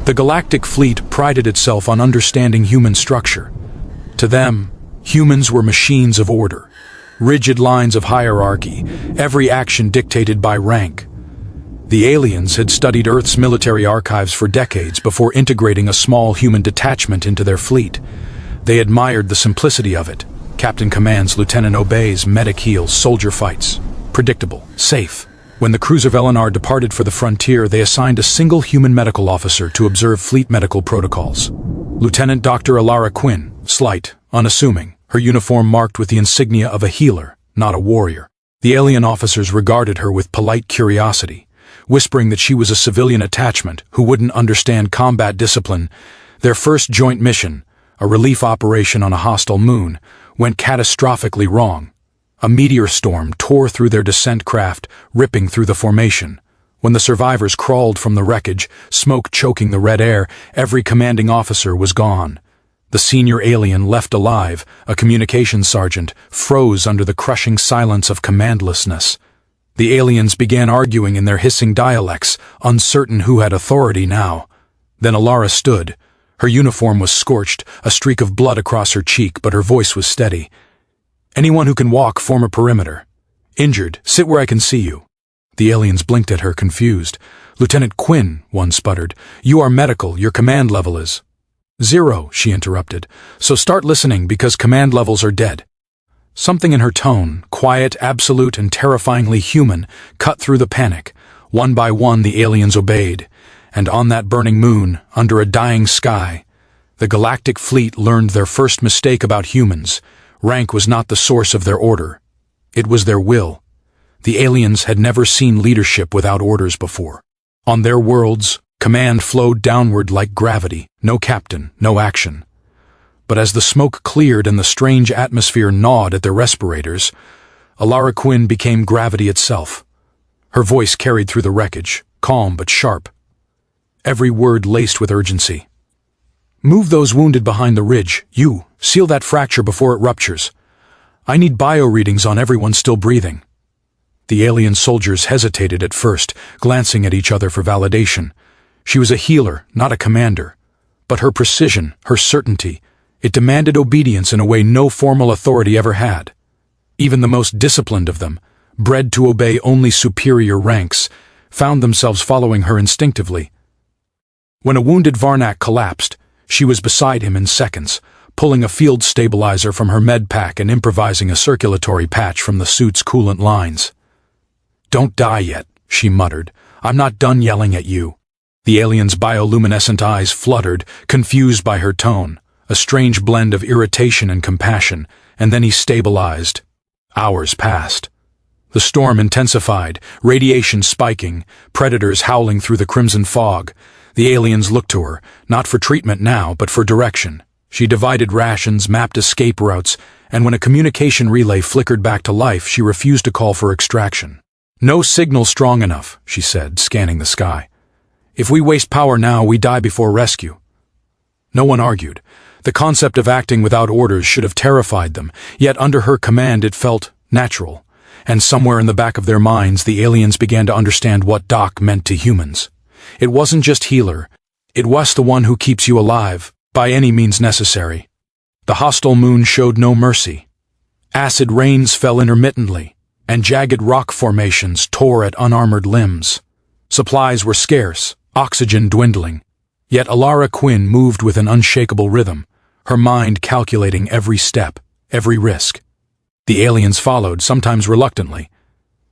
The galactic fleet prided itself on understanding human structure. To them, humans were machines of order, rigid lines of hierarchy, every action dictated by rank. The aliens had studied Earth's military archives for decades before integrating a small human detachment into their fleet. They admired the simplicity of it. Captain commands, lieutenant obeys, medic heals, soldier fights. Predictable, safe. When the cruiser Velenar departed for the frontier, they assigned a single human medical officer to observe fleet medical protocols. Lieutenant Dr. Alara Quinn, slight, unassuming, her uniform marked with the insignia of a healer, not a warrior. The alien officers regarded her with polite curiosity, whispering that she was a civilian attachment who wouldn't understand combat discipline. Their first joint mission, a relief operation on a hostile moon, went catastrophically wrong. A meteor storm tore through their descent craft, ripping through the formation. When the survivors crawled from the wreckage, smoke choking the red air, every commanding officer was gone. The senior alien left alive, a communications sergeant, froze under the crushing silence of commandlessness. The aliens began arguing in their hissing dialects, uncertain who had authority now. Then Alara stood. Her uniform was scorched, a streak of blood across her cheek, but her voice was steady. "Anyone who can walk, form a perimeter. Injured, sit where I can see you." The aliens blinked at her, confused. "Lieutenant Quinn," one sputtered, "you are medical, your command level is..." "0," she interrupted. "So start listening, because command levels are dead." Something in her tone, quiet, absolute, and terrifyingly human, cut through the panic. One by one the aliens obeyed. And on that burning moon, under a dying sky, the galactic fleet learned their first mistake about humans. Rank was not the source of their order. It was their will. The aliens had never seen leadership without orders before. On their worlds, command flowed downward like gravity, no captain, no action. But as the smoke cleared and the strange atmosphere gnawed at their respirators, Alara Quinn became gravity itself. Her voice carried through the wreckage, calm but sharp. Every word laced with urgency. "Move those wounded behind the ridge. You, seal that fracture before it ruptures. I need bio-readings on everyone still breathing." The alien soldiers hesitated at first, glancing at each other for validation. She was a healer, not a commander. But her precision, her certainty, it demanded obedience in a way no formal authority ever had. Even the most disciplined of them, bred to obey only superior ranks, found themselves following her instinctively. When a wounded Varnak collapsed, she was beside him in seconds, pulling a field stabilizer from her med pack and improvising a circulatory patch from the suit's coolant lines. "Don't die yet," she muttered. "I'm not done yelling at you." The alien's bioluminescent eyes fluttered, confused by her tone, a strange blend of irritation and compassion, and then he stabilized. Hours passed. The storm intensified, radiation spiking, predators howling through the crimson fog. The aliens looked to her, not for treatment now, but for direction. She divided rations, mapped escape routes, and when a communication relay flickered back to life, she refused to call for extraction. "No signal strong enough," she said, scanning the sky. "If we waste power now, we die before rescue." No one argued. The concept of acting without orders should have terrified them, yet under her command it felt natural. And somewhere in the back of their minds, the aliens began to understand what Doc meant to humans. It wasn't just healer. It was the one who keeps you alive, by any means necessary. The hostile moon showed no mercy. Acid rains fell intermittently, and jagged rock formations tore at unarmored limbs. Supplies were scarce, oxygen dwindling. Yet Alara Quinn moved with an unshakable rhythm, her mind calculating every step, every risk. The aliens followed, sometimes reluctantly,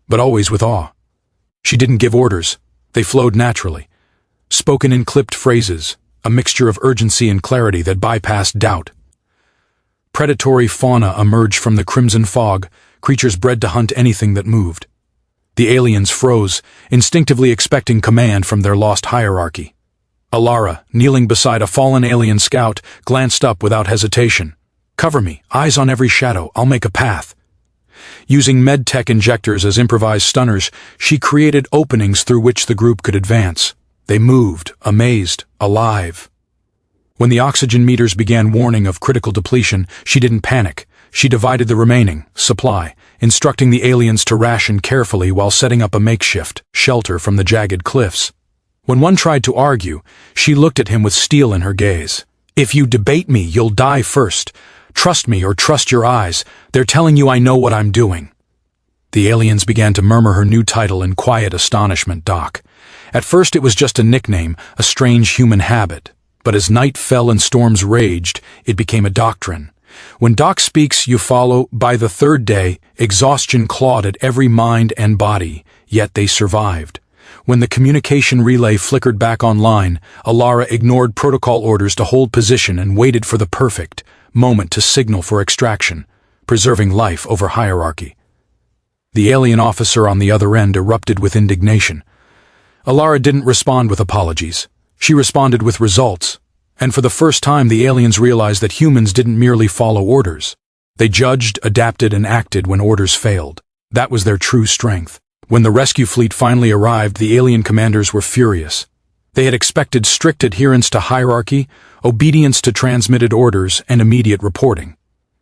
but always with awe. She didn't give orders. They flowed naturally, spoken in clipped phrases, a mixture of urgency and clarity that bypassed doubt. Predatory fauna emerged from the crimson fog, creatures bred to hunt anything that moved. The aliens froze, instinctively expecting command from their lost hierarchy. Alara, kneeling beside a fallen alien scout, glanced up without hesitation. "Cover me, eyes on every shadow, I'll make a path." Using medtech injectors as improvised stunners, she created openings through which the group could advance. They moved, amazed, alive. When the oxygen meters began warning of critical depletion, she didn't panic. She divided the remaining supply, instructing the aliens to ration carefully while setting up a makeshift shelter from the jagged cliffs. When one tried to argue, she looked at him with steel in her gaze. "If you debate me, you'll die first. Trust me or trust your eyes. They're telling you I know what I'm doing." The aliens began to murmur her new title in quiet astonishment, Doc. At first it was just a nickname, a strange human habit. But as night fell and storms raged, it became a doctrine. When Doc speaks, you follow. By the third day, exhaustion clawed at every mind and body, yet they survived. When the communication relay flickered back online, Alara ignored protocol orders to hold position and waited for the perfect moment to signal for extraction, preserving life over hierarchy. The alien officer on the other end erupted with indignation. Alara didn't respond with apologies. She responded with results. And for the first time, the aliens realized that humans didn't merely follow orders. They judged, adapted, and acted when orders failed. That was their true strength. When the rescue fleet finally arrived, the alien commanders were furious. They had expected strict adherence to hierarchy, obedience to transmitted orders, and immediate reporting.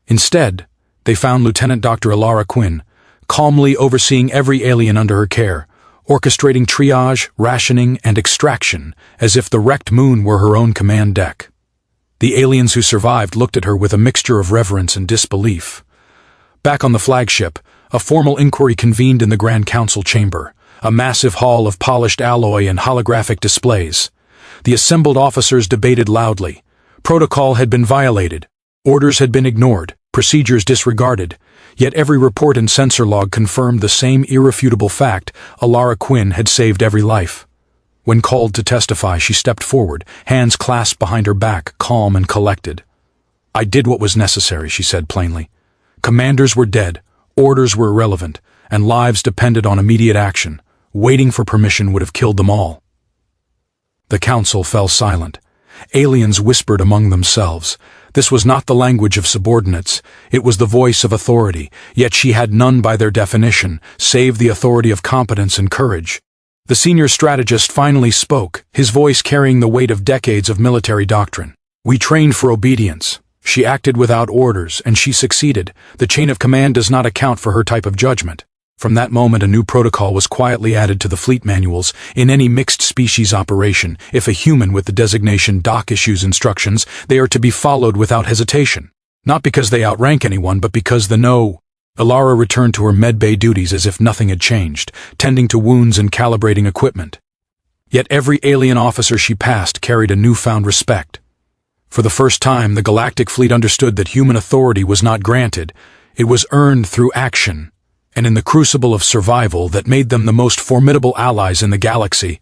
Instead, they found Lieutenant Dr. Alara Quinn, calmly overseeing every alien under her care, orchestrating triage, rationing, and extraction as if the wrecked moon were her own command deck. The aliens who survived looked at her with a mixture of reverence and disbelief. Back on the flagship, a formal inquiry convened in the Grand Council chamber, a massive hall of polished alloy and holographic displays. The assembled officers debated loudly. Protocol had been violated, orders had been ignored, procedures disregarded, yet every report and sensor log confirmed the same irrefutable fact: Alara Quinn had saved every life. When called to testify, she stepped forward, hands clasped behind her back, calm and collected. "I did what was necessary," she said plainly. "Commanders were dead, orders were irrelevant, and lives depended on immediate action. Waiting for permission would have killed them all." The council fell silent. Aliens whispered among themselves. This was not the language of subordinates, it was the voice of authority, yet she had none by their definition, save the authority of competence and courage. The senior strategist finally spoke, his voice carrying the weight of decades of military doctrine. "We trained for obedience. She acted without orders, and she succeeded. The chain of command does not account for her type of judgment." From that moment, a new protocol was quietly added to the fleet manuals. In any mixed-species operation, if a human with the designation Doc issues instructions, they are to be followed without hesitation. Not because they outrank anyone, but because the no. Alara returned to her medbay duties as if nothing had changed, tending to wounds and calibrating equipment. Yet every alien officer she passed carried a newfound respect. For the first time, the galactic fleet understood that human authority was not granted, it was earned through action. And in the crucible of survival that made them the most formidable allies in the galaxy,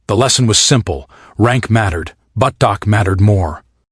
the lesson was simple: rank mattered, but Doc mattered more.